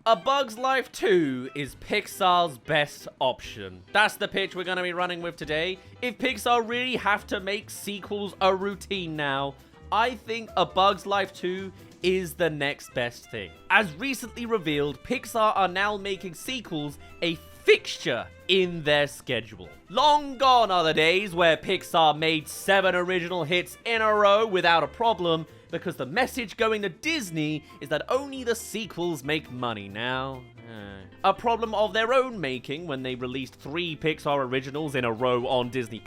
A Bug's Life 2 is Pixar's best option. That's the pitch we're going to be running with today. If Pixar really have to make sequels a routine now, I think A Bug's Life 2 is the next best thing. As recently revealed, Pixar are now making sequels a fixture in their schedule. Long gone are the days where Pixar made 7 original hits in a row without a problem, because the message going to Disney is that only the sequels make money now. A problem of their own making when they released 3 Pixar originals in a row on Disney+,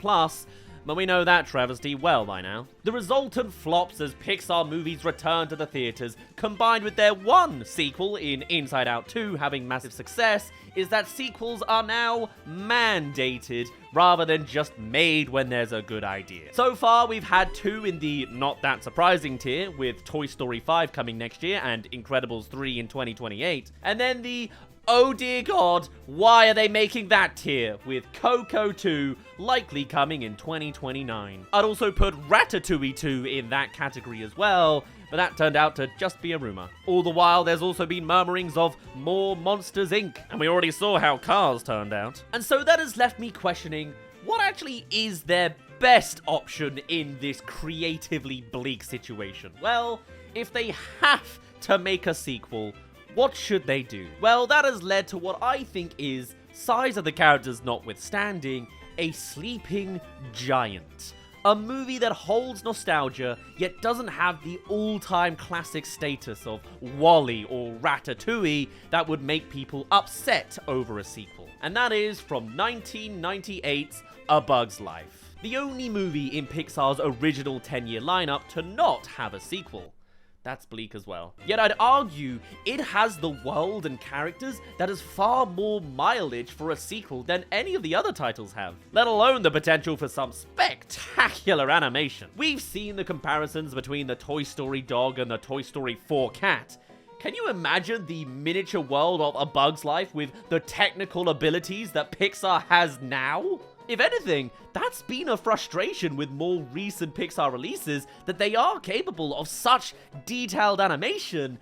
but we know that travesty well by now. The resultant flops as Pixar movies return to the theaters, combined with their one sequel in Inside Out 2 having massive success, is that sequels are now mandated rather than just made when there's a good idea. So far, we've had 2 in the not that surprising tier, with Toy Story 5 coming next year and Incredibles 3 in 2028, and then the oh dear god, why are they making that tier, with Coco 2 likely coming in 2029. I'd also put Ratatouille 2 in that category as well, but that turned out to just be a rumor. All the while, there's also been murmurings of more Monsters Inc., and we already saw how Cars turned out. And so that has left me questioning, what actually is their best option in this creatively bleak situation? Well, if they have to make a sequel, what should they do? Well, that has led to what I think is, size of the characters notwithstanding, a sleeping giant. A movie that holds nostalgia, yet doesn't have the all-time classic status of WALL-E or Ratatouille that would make people upset over a sequel. And that is from 1998's A Bug's Life. The only movie in Pixar's original 10-year lineup to not have a sequel. That's bleak as well. Yet I'd argue it has the world and characters that has far more mileage for a sequel than any of the other titles have, let alone the potential for some spectacular animation. We've seen the comparisons between the Toy Story dog and the Toy Story 4 cat. Can you imagine the miniature world of A Bug's Life with the technical abilities that Pixar has now? If anything, that's been a frustration with more recent Pixar releases, that they are capable of such detailed animation,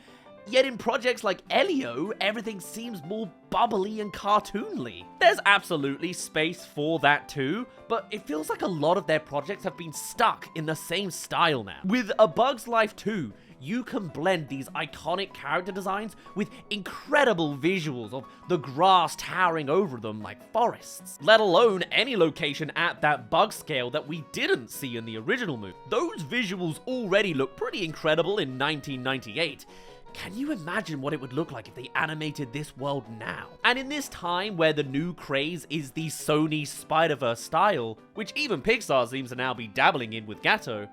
yet in projects like Elio, everything seems more bubbly and cartoonly. There's absolutely space for that too, but it feels like a lot of their projects have been stuck in the same style now. With A Bug's Life 2, you can blend these iconic character designs with incredible visuals of the grass towering over them like forests, let alone any location at that bug scale that we didn't see in the original movie. Those visuals already look pretty incredible in 1998. Can you imagine what it would look like if they animated this world now? And in this time where the new craze is the Sony Spider-Verse style, which even Pixar seems to now be dabbling in with Gatto,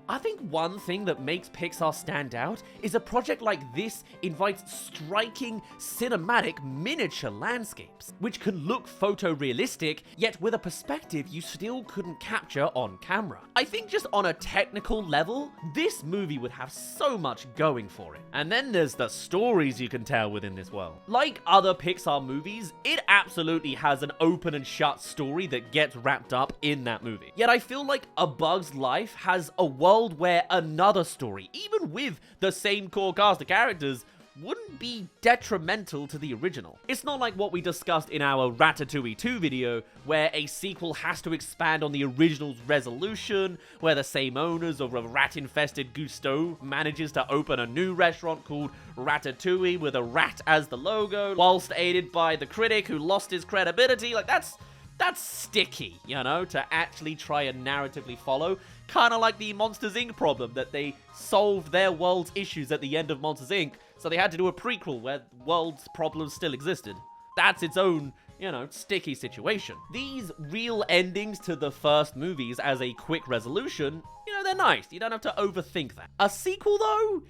I think one thing that makes Pixar stand out is a project like this invites striking, cinematic, miniature landscapes, which can look photorealistic, yet with a perspective you still couldn't capture on camera. I think just on a technical level, this movie would have so much going for it. And then there's the stories you can tell within this world. Like other Pixar movies, it absolutely has an open and shut story that gets wrapped up in that movie. Yet I feel like A Bug's Life has a world where another story, even with the same core cast of characters, wouldn't be detrimental to the original. It's not like what we discussed in our Ratatouille 2 video, where a sequel has to expand on the original's resolution, where the same owners of a rat-infested Gusteau manages to open a new restaurant called Ratatouille with a rat as the logo, whilst aided by the critic who lost his credibility. Like, that's sticky, you know, to actually try and narratively follow. Kind of like the Monsters Inc. problem, that they solved their world's issues at the end of Monsters Inc., so they had to do a prequel where world's problems still existed. That's its own, you know, sticky situation. These real endings to the first movies as a quick resolution, you know, they're nice. You don't have to overthink that. A sequel, though?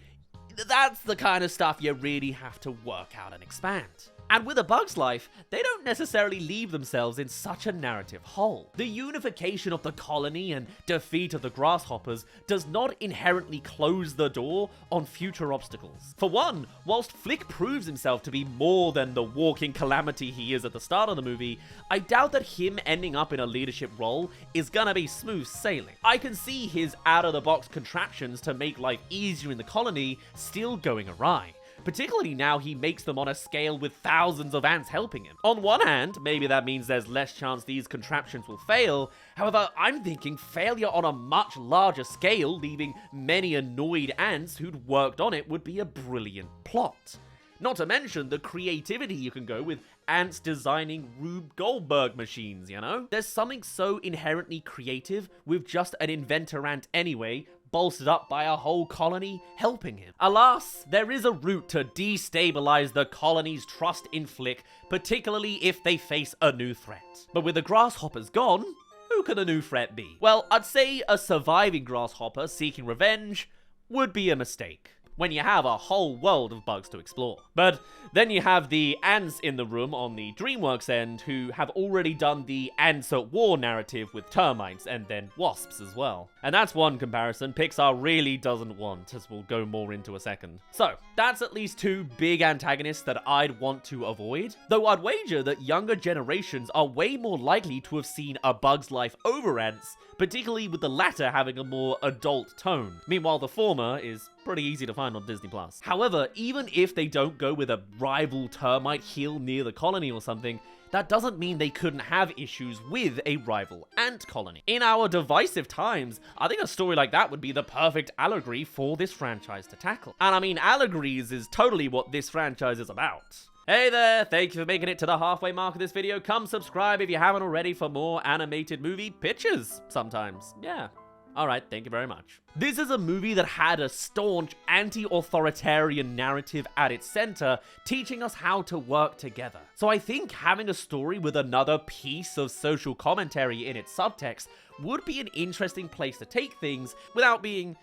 That's the kind of stuff you really have to work out and expand. And with A Bug's Life, they don't necessarily leave themselves in such a narrative hole. The unification of the colony and defeat of the grasshoppers does not inherently close the door on future obstacles. For one, whilst Flick proves himself to be more than the walking calamity he is at the start of the movie, I doubt that him ending up in a leadership role is gonna be smooth sailing. I can see his out-of-the-box contraptions to make life easier in the colony still going awry. particularly now he makes them on a scale with thousands of ants helping him. On one hand, maybe that means there's less chance these contraptions will fail. However, I'm thinking failure on a much larger scale, leaving many annoyed ants who'd worked on it, would be a brilliant plot. Not to mention the creativity you can go with ants designing Rube Goldberg machines, you know? There's something so inherently creative with just an inventor ant anyway, bolstered up by a whole colony helping him. Alas, there is a route to destabilize the colony's trust in Flick, particularly if they face a new threat. But with the grasshoppers gone, who could a new threat be? Well, I'd say a surviving grasshopper seeking revenge would be a mistake when you have a whole world of bugs to explore. But then you have the ants in the room on the DreamWorks end who have already done the ants at war narrative with termites and then wasps as well. And that's one comparison Pixar really doesn't want, as we'll go more into a second. So, that's at least two big antagonists that I'd want to avoid, though I'd wager that younger generations are way more likely to have seen A Bug's Life over ants, particularly with the latter having a more adult tone. Meanwhile, the former is pretty easy to find on Disney+. However, even if they don't go with a rival termite hill near the colony or something, that doesn't mean they couldn't have issues with a rival ant colony. In our divisive times, I think a story like that would be the perfect allegory for this franchise to tackle. And I mean, allegories is totally what this franchise is about. Hey there, thank you for making it to the halfway mark of this video. Come subscribe if you haven't already for more animated movie pitches sometimes. Yeah. Alright, thank you very much. This is a movie that had a staunch anti-authoritarian narrative at its center, teaching us how to work together. So I think having a story with another piece of social commentary in its subtext would be an interesting place to take things without being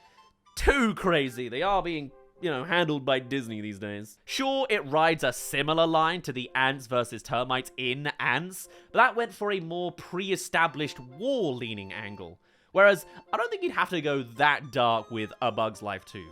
too crazy. They are being, handled by Disney these days. Sure, it rides a similar line to the ants versus termites in Ants, but that went for a more pre-established war-leaning angle. Whereas, I don't think you'd have to go that dark with A Bug's Life 2.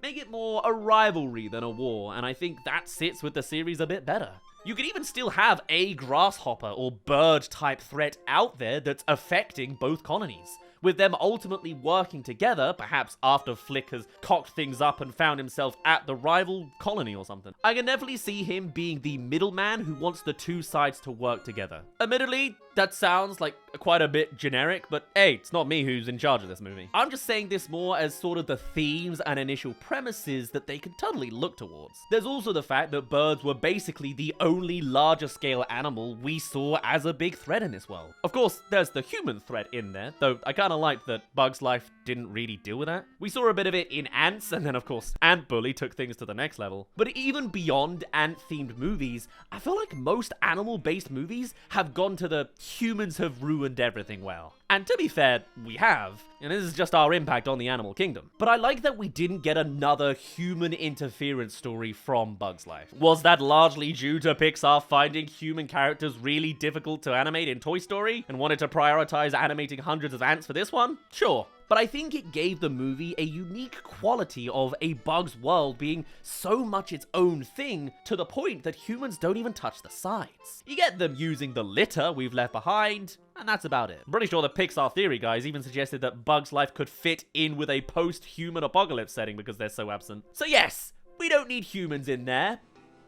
Make it more a rivalry than a war, and I think that sits with the series a bit better. You could even still have a grasshopper or bird-type threat out there that's affecting both colonies, with them ultimately working together, perhaps after Flick has cocked things up and found himself at the rival colony or something. I can definitely see him being the middleman who wants the two sides to work together. Admittedly, that sounds like quite a bit generic, but hey, it's not me who's in charge of this movie. I'm just saying this more as sort of the themes and initial premises that they could totally look towards. There's also the fact that birds were basically the only larger scale animal we saw as a big threat in this world. Of course, there's the human threat in there, though I kinda like that Bug's Life didn't really deal with that. We saw a bit of it in Ants, and then of course, Ant Bully took things to the next level. But even beyond ant-themed movies, I feel like most animal-based movies have gone to the humans have ruined everything well. And to be fair, we have, and this is just our impact on the animal kingdom. But I like that we didn't get another human interference story from Bug's Life. Was that largely due to Pixar finding human characters really difficult to animate in Toy Story and wanted to prioritize animating hundreds of ants for this one? Sure. But I think it gave the movie a unique quality of A Bug's World being so much its own thing, to the point that humans don't even touch the sides. You get them using the litter we've left behind, and that's about it. I'm pretty sure the Pixar theory guys even suggested that Bug's Life could fit in with a post-human apocalypse setting because they're so absent. So yes, we don't need humans in there,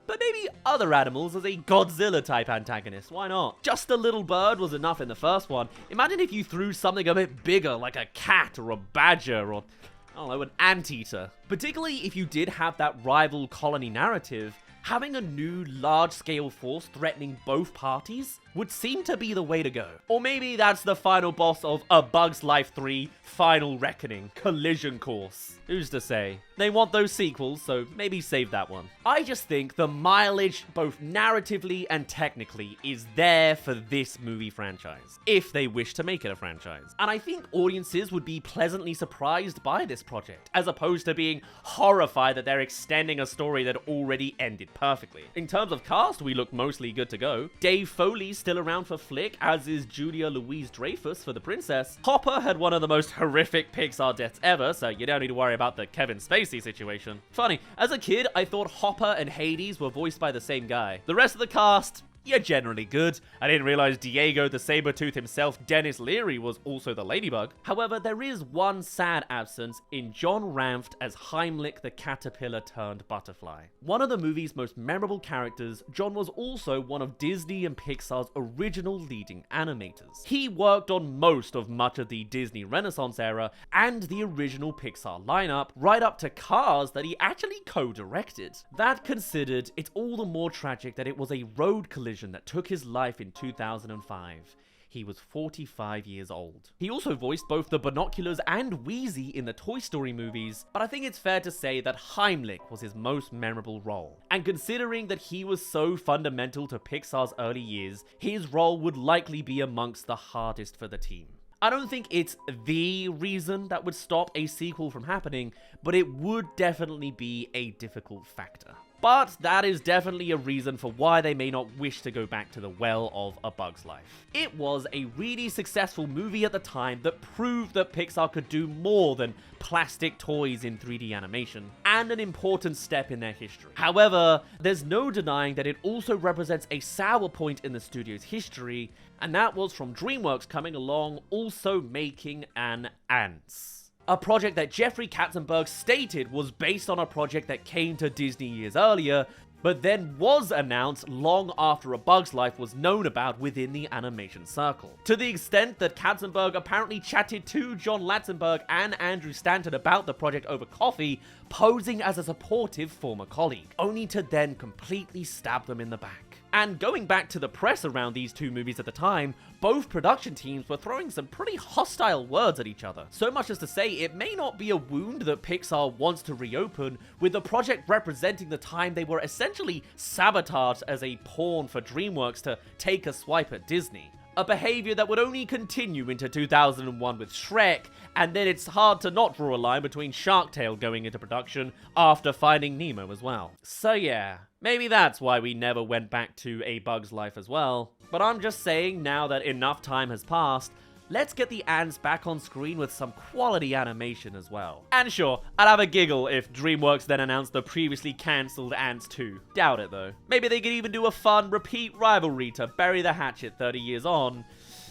but maybe other animals as a Godzilla-type antagonist. Why not? Just a little bird was enough in the first one. Imagine if you threw something a bit bigger, like a cat or a badger or, I don't know, an anteater. Particularly if you did have that rival colony narrative, having a new large-scale force threatening both parties would seem to be the way to go. Or maybe that's the final boss of A Bug's Life 3, Final Reckoning, Collision Course. Who's to say? They want those sequels, so maybe save that one. I just think the mileage, both narratively and technically, is there for this movie franchise, if they wish to make it a franchise. And I think audiences would be pleasantly surprised by this project, as opposed to being horrified that they're extending a story that already ended perfectly. In terms of cast, we look mostly good to go. Dave Foley's still around for Flick, as is Julia Louise-Dreyfus for the princess. Hopper had one of the most horrific Pixar deaths ever, so you don't need to worry about the Kevin Spacey situation. Funny, as a kid, I thought Hopper and Hades were voiced by the same guy. The rest of the cast, you're generally good. I didn't realize Diego the Sabertooth himself, Dennis Leary, was also the ladybug. However, there is one sad absence in John Ramft as Heimlich the caterpillar turned butterfly. One of the movie's most memorable characters, John was also one of Disney and Pixar's original leading animators. He worked on most of much of the Disney Renaissance era and the original Pixar lineup, right up to Cars that he actually co-directed. That considered, it's all the more tragic that it was a road collision that took his life in 2005. He was 45 years old. He also voiced both the Binoculars and Wheezy in the Toy Story movies, but I think it's fair to say that Heimlich was his most memorable role. And considering that he was so fundamental to Pixar's early years, his role would likely be amongst the hardest for the team. I don't think it's the reason that would stop a sequel from happening, but it would definitely be a difficult factor. But that is definitely a reason for why they may not wish to go back to the well of A Bug's Life. It was a really successful movie at the time that proved that Pixar could do more than plastic toys in 3D animation, and an important step in their history. However, there's no denying that it also represents a sour point in the studio's history, and that was from DreamWorks coming along also making an Ants. A project that Jeffrey Katzenberg stated was based on a project that came to Disney years earlier, but then was announced long after A Bug's Life was known about within the animation circle. To the extent that Katzenberg apparently chatted to John Latzenberg and Andrew Stanton about the project over coffee, posing as a supportive former colleague, only to then completely stab them in the back. And going back to the press around these two movies at the time, both production teams were throwing some pretty hostile words at each other. So much as to say, it may not be a wound that Pixar wants to reopen, with the project representing the time they were essentially sabotaged as a pawn for DreamWorks to take a swipe at Disney. A behavior that would only continue into 2001 with Shrek, and then it's hard to not draw a line between Shark Tale going into production after Finding Nemo as well. So yeah, maybe that's why we never went back to A Bug's Life as well. But I'm just saying, now that enough time has passed, let's get the Ants back on screen with some quality animation as well. And sure, I'd have a giggle if DreamWorks then announced the previously cancelled Ants 2. Doubt it though. Maybe they could even do a fun repeat rivalry to bury the hatchet 30 years on.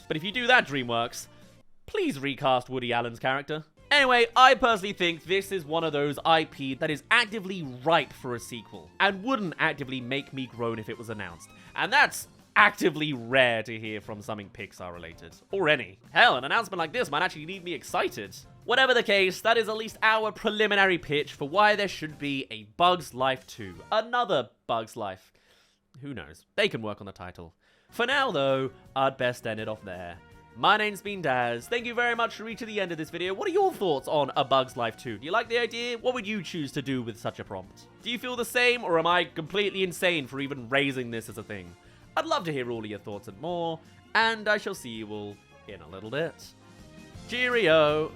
But if you do that, DreamWorks, please recast Woody Allen's character. Anyway, I personally think this is one of those IP that is actively ripe for a sequel, and wouldn't actively make me groan if it was announced. And that's actively rare to hear from something Pixar related, or any. Hell, an announcement like this might actually leave me excited. Whatever the case, that is at least our preliminary pitch for why there should be a Bug's Life 2. Another Bug's Life. Who knows? They can work on the title. For now though, I'd best end it off there. My name's been Daz. Thank you very much for reaching the end of this video. What are your thoughts on A Bug's Life 2? Do you like the idea? What would you choose to do with such a prompt? Do you feel the same, or am I completely insane for even raising this as a thing? I'd love to hear all of your thoughts and more, and I shall see you all in a little bit. Cheerio!